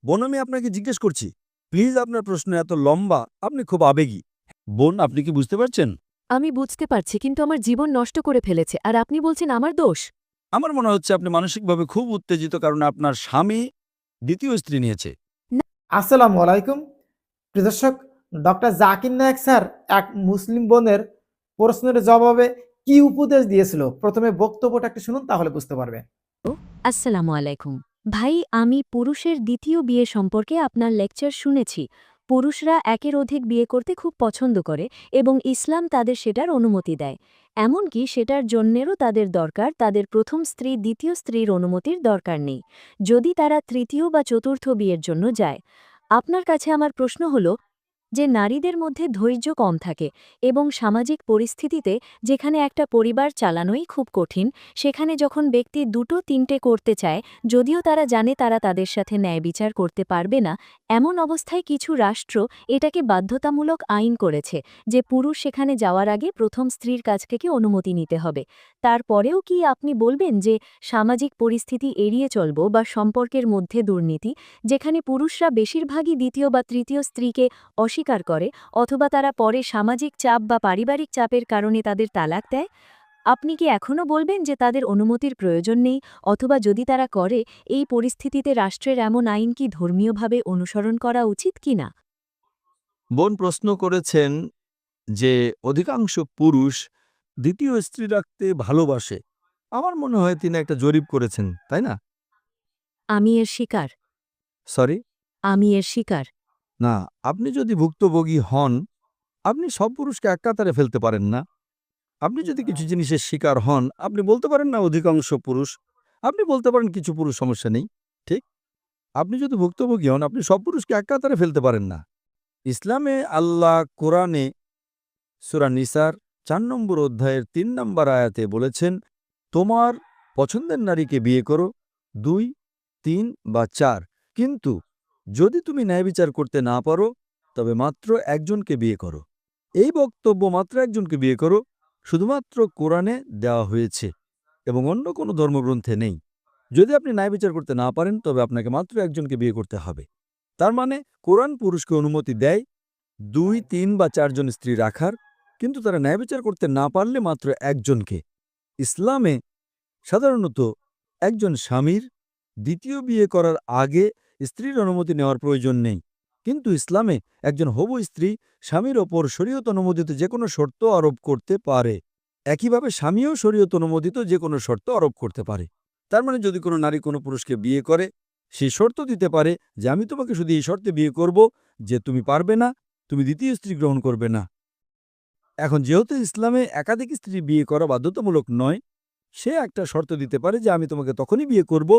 বোন, আমি আপনাকে জিজ্ঞেস করছি, প্লিজ আপনার প্রশ্ন এত লম্বা, আপনি খুব আবেগী। বোন, আপনি কি বুঝতে পারছেন? আমি বুঝতে পারছি, কিন্তু আমার জীবন নষ্ট করে ফেলেছে, আর আপনি বলছেন আমার দোষ। আমার মনে হচ্ছে আপনি মানসিকভাবে খুব উত্তেজিত, কারণ আপনার স্বামী দ্বিতীয় স্ত্রী নিয়েছে। না। আসসালামু আলাইকুম। প্রিয় দর্শক, ডক্টর জাকির নায়েক স্যার এক মুসলিম বোনের প্রশ্নের জবাবে কি উপদেশ দিয়েছিল, প্রথমে বক্তব্যটা একটু শুনুন, তাহলে বুঝতে পারবেন। আসসালামু আলাইকুম। ভাই, আমি পুরুষের দ্বিতীয় বিয়ে সম্পর্কে আপনার লেকচার শুনেছি। পুরুষরা একের অধিক বিয়ে করতে খুব পছন্দ করে এবং ইসলাম তাদের সেটার অনুমতি দেয়। এমনকি সেটার জন্যেরও তাদের দরকার, তাদের প্রথম স্ত্রী দ্বিতীয় স্ত্রীর অনুমতির দরকার নেই, যদি তারা তৃতীয় বা চতুর্থ বিয়ের জন্য যায়। আপনার কাছে আমার প্রশ্ন হল, যে নারীদের মধ্যে ধৈর্য কম থাকে এবং সামাজিক পরিস্থিতিতে যেখানে একটা পরিবার চালানোই খুব কঠিন, সেখানে যখন ব্যক্তি দুটো তিনটে করতে চায়, যদিও তারা জানে তারা তাদের সাথে ন্যায় বিচার করতে পারবে না, এমন অবস্থায় কিছু রাষ্ট্র এটাকে বাধ্যতামূলক আইন করেছে যে পুরুষ সেখানে যাওয়ার আগে প্রথম স্ত্রীর কাছ থেকে অনুমতি নিতে হবে। তারপরেও কি আপনি বলবেন যে সামাজিক পরিস্থিতি এড়িয়ে চলব বা সম্পর্কের মধ্যে দুর্নীতি, যেখানে পুরুষরা বেশিরভাগই দ্বিতীয় বা তৃতীয় স্ত্রীকে অস্বীকার করে, অথবা তারা পরে সামাজিক চাপ বা পারিবারিক চাপের কারণে তাদের তালাক দেয়, আপনি কি এখনও বলবেন যে তাদের অনুমতির প্রয়োজন নেই? অথবা যদি তারা করে, এই পরিস্থিতিতে রাষ্ট্রের এমন আইন কি ধর্মীয়ভাবে অনুসরণ করা উচিত কিনা? বোন প্রশ্ন করেছেন যে অধিকাংশ পুরুষ দ্বিতীয় স্ত্রী রাখতে ভালোবাসে। আমার মনে হয় তিনি একটা জরিপ করেছেন, তাই না? আমি এর শিকার। সরি, আমি এর শিকার। না, আপনি যদি ভুক্তভোগী হন, আপনি সব পুরুষকে এক কাতারে ফেলতে পারেন না। আপনি যদি কিছু জিনিসের শিকার হন, আপনি বলতে পারেন না অধিকাংশ পুরুষ। আপনি বলতে পারেন কিছু পুরুষ, সমস্যা নেই। ঠিক, আপনি যদি ভুক্তভোগী হন, আপনি সব পুরুষকে এক কাতারে ফেলতে পারেন না। ইসলামে আল্লাহ কোরআনে সূরা নিসার ৪ নম্বর অধ্যায়ের ৩ নম্বর আয়াতে বলেছেন, তোমার পছন্দের নারীকে বিয়ে করো, ২, ৩ বা ৪, কিন্তু যদি তুমি ন্যায় বিচার করতে না পারো, তবে মাত্র একজনকে বিয়ে করো। এই বক্তব্য মাত্র একজনকে বিয়ে করো শুধুমাত্র কোরআনে দেওয়া হয়েছে এবং অন্য কোনো ধর্মগ্রন্থে নেই। যদি আপনি ন্যায় বিচার করতে না পারেন, তবে আপনাকে মাত্র একজনকে বিয়ে করতে হবে। তার মানে কোরআন পুরুষকে অনুমতি দেয় ২, ৩ বা ৪ জন স্ত্রী রাখার, কিন্তু তারা ন্যায় বিচার করতে না পারলে মাত্র একজনকে। ইসলামে সাধারণত একজন স্বামীর দ্বিতীয় বিয়ে করার আগে স্ত্রীর অনুমতি নেওয়ার প্রয়োজন নেই, কিন্তু ইসলামে একজন হবু স্ত্রী স্বামীর ওপর শরীয়ত অনুমোদিত যে কোনো শর্ত আরোপ করতে পারে। একইভাবে স্বামীও শরীয়ত অনুমোদিত যে কোনো শর্ত আরোপ করতে পারে। তার মানে যদি কোনো নারী কোনো পুরুষকে বিয়ে করে, সেই শর্ত দিতে পারে যে আমি তোমাকে শুধু এই শর্তে বিয়ে করব যে তুমি পারবে না, তুমি দ্বিতীয় স্ত্রী গ্রহণ করবে না। এখন যেহেতু ইসলামে একাধিক স্ত্রী বিয়ে করা বাধ্যতামূলক নয়, সে একটা শর্ত দিতে পারে যে আমি তোমাকে তখনই বিয়ে করব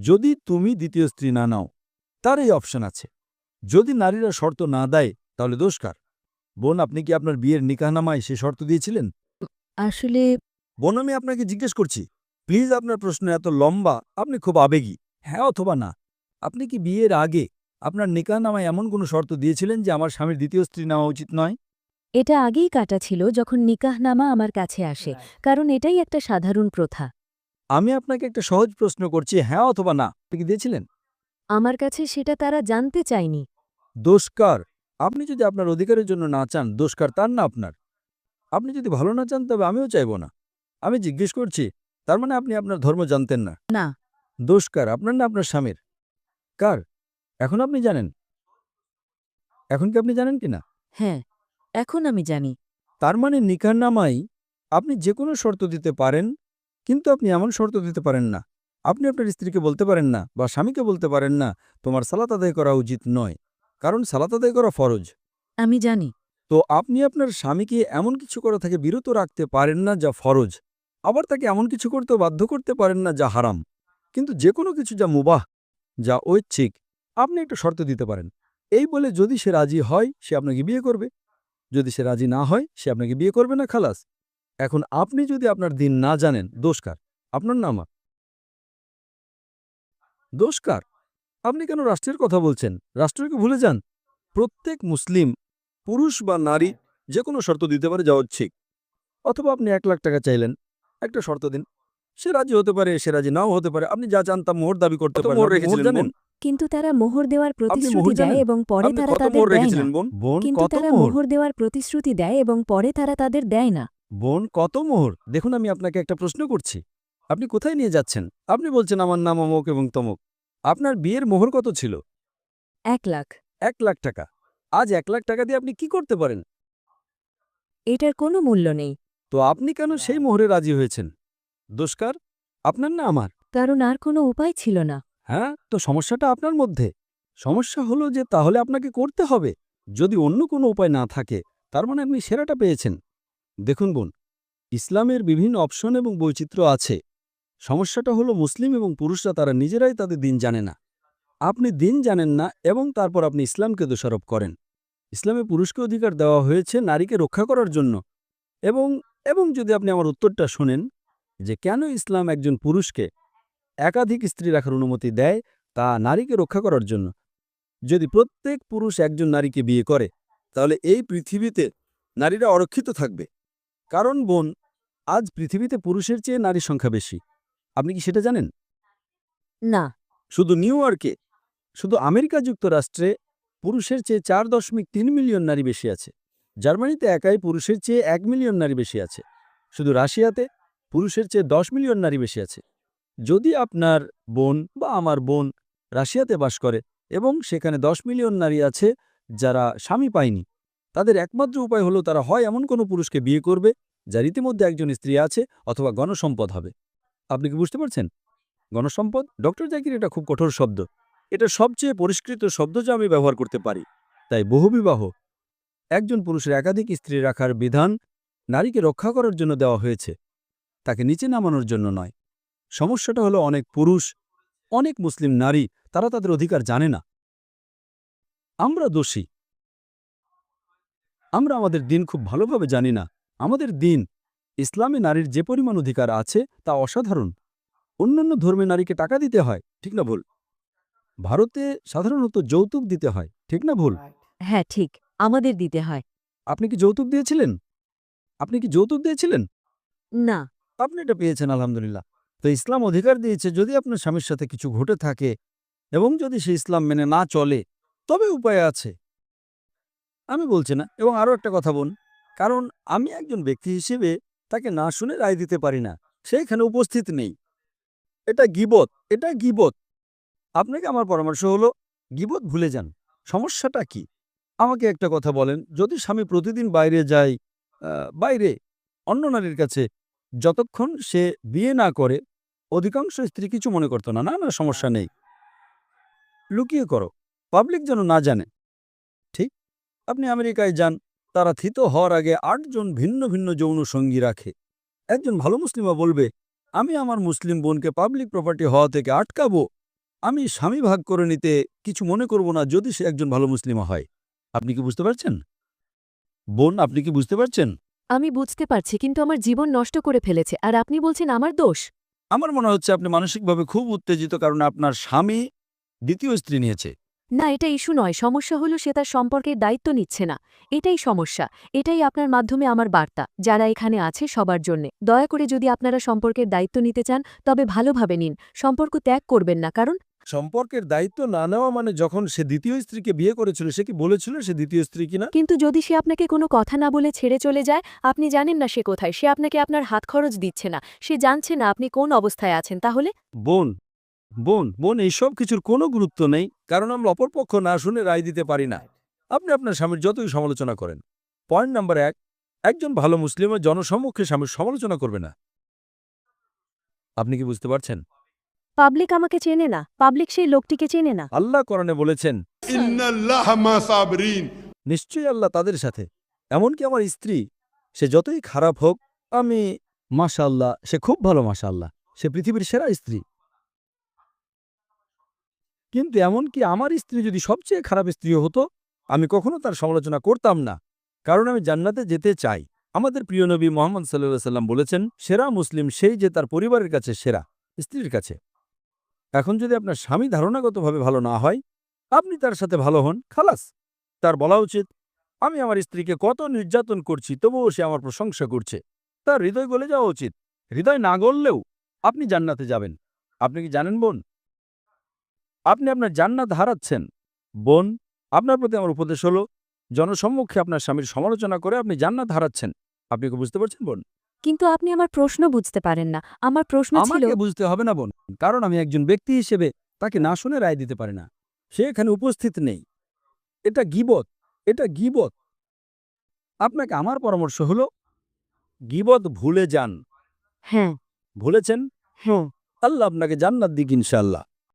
যদি তুমি দ্বিতীয় স্ত্রী না নাও। তার এই অপশন আছে। যদি নারীরা শর্ত না দেয়, তাহলে দোষ কার? বোন, আপনি কি আপনার বিয়ের নিকাহনামায় সে শর্ত দিয়েছিলেন? আসলে বোন, আমি আপনাকে জিজ্ঞেস করছি, প্লিজ আপনার প্রশ্ন এত লম্বা, আপনি খুব আবেগী। হ্যাঁ অথবা না, আপনি কি বিয়ের আগে আপনার নিকাহনামায় এমন কোনো শর্ত দিয়েছিলেন যে আমার স্বামীর দ্বিতীয় স্ত্রী নেওয়া উচিত নয়? এটা আগেই কাটা ছিল যখন নিকাহনামা আমার কাছে আসে, কারণ এটাই একটা সাধারণ প্রথা। আমি আপনাকে একটা সহজ প্রশ্ন করছি, হ্যাঁ অথবা না, আপনি কি দিয়েছিলেন? আমার কাছে সেটা তারা জানতে চায়নি। দোষ কার? আপনি যদি আপনার অধিকারের জন্য না চান, দোষ কার, তার না আপনার? আপনি যদি ভালো না চান, তবে আমিও চাইব না। আমি জিজ্ঞেস করছি, তার মানে আপনি আপনার ধর্ম জানতেন না। না। দোষ কার, আপনার না আপনার স্বামীর? কার? এখন আপনি জানেন? এখন কি আপনি জানেন কিনা? হ্যাঁ, এখন আমি জানি। তার মানে নিকাহনামায় আপনি যে কোনো শর্ত দিতে পারেন, কিন্তু আপনি এমন শর্ত দিতে পারেন না। আপনি আপনার স্ত্রীকে বলতে পারেন না বা স্বামীকে বলতে পারেন না তোমার সালাত আদায় করা উচিত নয়, কারণ সালাত আদায় করা ফরজ। আমি জানি। তো আপনি আপনার স্বামীকে এমন কিছু করা থেকে বিরত রাখতে পারেন না যা ফরজ, আবার তাকে এমন কিছু করতেও বাধ্য করতে পারেন না যা হারাম। কিন্তু যে কোনো কিছু যা মুবাহ, যা ঐচ্ছিক, আপনি একটা শর্ত দিতে পারেন। এই বলে যদি সে রাজি হয়, সে আপনাকে বিয়ে করবে। যদি সে রাজি না হয়, সে আপনাকে বিয়ে করবে না, খালাস। এখন আপনি যদি আপনার দিন না জানেন, দোষ কার? আপনার না আমার? দোষ কার? আপনি কেন রাষ্ট্রের কথা বলছেন? রাষ্ট্রকে ভুলে যান। প্রত্যেক মুসলিম পুরুষ বা নারী যে কোনো শর্ত দিতে পারে যা ঐচ্ছিক। অথবা আপনি ১,০০,০০০ টাকা চাইলেন, একটা শর্ত দিন। সে রাজি হতে পারে, সে রাজি নাও হতে পারে। আপনি যা চান তা মোহর দাবি করতে কত পারেন। মোহর আপনি মোহর রেখেছিলেন জানেন? বোন? কিন্তু তারা মোহর দেওয়ার মোহর প্রতিশ্রুতি দেয় জানেন? এবং পরে আপনি তারা কত তাদের মোহর দেয় রেখেছিলেন না। বোন? বোন কিন্তু কত তারা মোহর? মোহর দেওয়ার প্রতিশ্রুতি দেয় এবং পরে তারা তাদের দেয় না। বোন কত মোহর? দেখুন, আমি আপনাকে একটা প্রশ্ন করছি। আপনি কোথায় নিয়ে যাচ্ছেন? আপনি বলছেন আমার নাম অমুক এবং তমুক। আপনার বিয়ের মোহর কত ছিল? 1 লাখ। 1 লাখ টাকা। আজ 1 লাখ টাকা দিয়ে আপনি কি করতে পারেন? এটার কোনো মূল্য নেই। তো আপনি কেন সেই মোহরে রাজি হয়েছেন? দোষকার আপনার না আমার? কারণ আর কোনো উপায় ছিল না। হ্যাঁ, তো সমস্যাটা আপনার মধ্যে। সমস্যা হলো যে তাহলে আপনাকে করতে হবে। যদি অন্য কোনো উপায় না থাকে, তার মানে আপনি সেরাটা পেয়েছেন। দেখুন বোন, ইসলামের বিভিন্ন অপশন এবং বৈচিত্র্য আছে। সমস্যাটা হলো মুসলিম এবং পুরুষরা তারা নিজেরাই তাদের দিন জানে না। আপনি দিন জানেন না এবং তারপর আপনি ইসলামকে দোষারোপ করেন। ইসলামে পুরুষকে অধিকার দেওয়া হয়েছে নারীকে রক্ষা করার জন্য। এবং এবং যদি আপনি আমার উত্তরটা শোনেন যে কেন ইসলাম একজন পুরুষকে একাধিক স্ত্রী রাখার অনুমতি দেয়, তা নারীকে রক্ষা করার জন্য। যদি প্রত্যেক পুরুষ একজন নারীকে বিয়ে করে, তাহলে এই পৃথিবীতে নারীরা অরক্ষিত থাকবে। কারণ বোন, আজ পৃথিবীতে পুরুষের চেয়ে নারীর সংখ্যা বেশি। আপনি কি সেটা জানেন? না। শুধু নিউ ইয়র্কে, শুধু আমেরিকা যুক্তরাষ্ট্রে পুরুষের চেয়ে 4.3 মিলিয়ন নারী বেশি আছে। জার্মানিতে একাই পুরুষের চেয়ে 1 মিলিয়ন নারী বেশি আছে। শুধু রাশিয়াতে পুরুষের চেয়ে 10 মিলিয়ন নারী বেশি আছে। যদি আপনার বোন বা আমার বোন রাশিয়াতে বাস করে এবং সেখানে 10 মিলিয়ন নারী আছে যারা স্বামী পায়নি, তাদের একমাত্র উপায় হলো তারা হয় এমন কোনো পুরুষকে বিয়ে করবে যার ইতিমধ্যে একজন স্ত্রী আছে, অথবা গণসম্পদ হবে। আপনি কি বুঝতে পারছেন? গণসম্পদ, ডক্টর জাকির, এটা খুব কঠোর শব্দ। এটা সবচেয়ে পরিষ্কৃত শব্দ যা আমি ব্যবহার করতে পারি। তাই বহুবিবাহ, একজন পুরুষের একাধিক স্ত্রী রাখার বিধান নারীকে রক্ষা করার জন্য দেওয়া হয়েছে, তাকে নিচে নামানোর জন্য নয়। সমস্যাটা হলো অনেক পুরুষ, অনেক মুসলিম নারী, তারা তাদের অধিকার জানে না। আমরা দোষী। আমরা আমাদের দিন খুব ভালোভাবে জানি না। আমাদের দিন, ইসলামে নারীর যে পরিমাণ অধিকার আছে তা অসাধারণ। অন্যান্য ধর্মে নারীকে টাকা দিতে হয়, ঠিক না ভুল? ভারতে সাধারণত যৌতুক দিতে হয়, ঠিক না ভুল? হ্যাঁ, ঠিক। আমাদের দিতে হয়। আপনি কি যৌতুক দিয়েছিলেন? আপনি কি যৌতুক দিয়েছিলেন? না। আপনি এটা পেয়েছেন, আলহামদুলিল্লাহ। তো ইসলাম অধিকার দিয়েছে, যদি আপনার স্বামীর সাথে কিছু ঘটে থাকে এবং যদি সে ইসলাম মেনে না চলে, তবে উপায় আছে। আমি বলছি না। এবং আরও একটা কথা বোন, কারণ আমি একজন ব্যক্তি হিসেবে তাকে না শুনে রায় দিতে পারি না। সে এখানে উপস্থিত নেই। এটা গীবত, এটা গীবত। আপনাকে আমার পরামর্শ হলো গীবত ভুলে যান। সমস্যাটা কি? আমাকে একটা কথা বলেন, যদি স্বামী প্রতিদিন বাইরে যায়, বাইরে অন্য নারীর কাছে, যতক্ষণ সে বিয়ে না করে, অধিকাংশ স্ত্রী কিছু মনে করতো না, না না সমস্যা নেই, লুকিয়ে করো, পাবলিক যেন না জানে। ঠিক? আপনি আমেরিকায় যান, তারা থিত হওয়ার আগে 8 জন ভিন্ন ভিন্ন যৌন সঙ্গী রাখে। একজন ভালো মুসলিমা বলবে, আমি আমার মুসলিম বোনকে পাবলিক প্রপার্টি হওয়া থেকে আটকাবো, আমি স্বামী ভাগ করে নিতে কিছু মনে করব না যদি সে একজন ভালো মুসলিমা হয়। আপনি কি বুঝতে পারছেন বোন? আপনি কি বুঝতে পারছেন? আমি বুঝতে পারছি, কিন্তু আমার জীবন নষ্ট করে ফেলেছে, আর আপনি বলছেন আমার দোষ। আমার মনে হচ্ছে আপনি মানসিকভাবে খুব উত্তেজিত, কারণ আপনার স্বামী দ্বিতীয় স্ত্রী নিয়েছে। না, এটা ইস্যু নয়। সমস্যা হলো সে তার সম্পর্কের দায়িত্ব নিচ্ছে না। এটাই সমস্যা। এটাই আপনার মাধ্যমে আমার বার্তা যারা এখানে আছে সবার জন্যে। দয়া করে যদি আপনারা সম্পর্কের দায়িত্ব নিতে চান, তবে ভালোভাবে নিন। সম্পর্ক ত্যাগ করবেন না, কারণ সম্পর্কের দায়িত্ব না নেওয়া মানে, যখন সে দ্বিতীয় স্ত্রীকে বিয়ে করেছিল সে কি বলেছিল সে দ্বিতীয় স্ত্রী কিনা? কিন্তু যদি সে আপনাকে কোনো কথা না বলে ছেড়ে চলে যায়, আপনি জানেন না সে কোথায়, সে আপনাকে আপনার হাত খরচ দিচ্ছে না, সে জানছে না আপনি কোন অবস্থায় আছেন, তাহলে বোন, বোন, বোন, এইসব কিছুর কোনো গুরুত্ব নেই, কারণ আমরা অপরপক্ষ না শুনে রায় দিতে পারি না। আপনি আপনার স্বামীর যতই সমালোচনা করেন। পয়েন্ট নাম্বার 1, একজন ভালো মুসলিমের জনসম্মুখে স্বামীর সমালোচনা করবে না। আপনি কি বুঝতে পারছেন? পাবলিক আমাকে চেনে না, পাবলিক সেই লোকটিকে চেনে না। আল্লাহ কোরআনে বলেছেন, ইন্নাল্লাহা মা সাবরিন। নিশ্চয়ই আল্লাহ তাদের সাথে। এমনকি আমার স্ত্রী, সে যতই খারাপ হোক, আমি মাশাআল্লাহ, সে খুব ভালো, মাশাআল্লাহ, সে পৃথিবীর সেরা স্ত্রী। কিন্তু এমনকি আমার স্ত্রী যদি সবচেয়ে খারাপ স্ত্রী হতো, আমি কখনো তার সমালোচনা করতাম না, কারণ আমি জান্নাতে যেতে চাই। আমাদের প্রিয় নবী মুহাম্মদ সাল্লাল্লাহু আলাইহি ওয়াসাল্লাম বলেছেন, সেরা মুসলিম সেই যে তার পরিবারের কাছে সেরা, স্ত্রীর কাছে। এখন যদি আপনার স্বামী ধারণাগতভাবে ভালো না হয়, আপনি তার সাথে ভালো হন, খালাস। তার বলা উচিত, আমি আমার স্ত্রীকে কত নির্যাতন করছি তবুও সে আমার প্রশংসা করছে। তার হৃদয় গলে যাওয়া উচিত। হৃদয় না গললেও আপনি জান্নাতে যাবেন। আপনি কি জানেন বোন, আপনি আপনার জান্নাত হারাচ্ছেন। বোন, আপনার প্রতি আমার উপদেশ হলো, জনসম্মুখে আপনার স্বামীর সমালোচনা করে আপনি জান্নাত হারাচ্ছেন। আপনি কি বুঝতে পারছেন বোন? কিন্তু আপনি আমার প্রশ্ন বুঝতে পারেন না। আমার প্রশ্ন ছিল আমাকে বুঝতে হবে না বোন, কারণ আমি একজন ব্যক্তি হিসেবে তাকে না শুনে রায় দিতে পারি না। সে এখানে উপস্থিত নেই। এটা গীবত, এটা গীবত। আপনাকে আমার পরামর্শ হলো, গীবত ভুলে যান। হ্যাঁ, ভুলেছেন? হ্যাঁ। আল্লাহ আপনাকে জান্নাত দিক ইনশাআল্লাহ।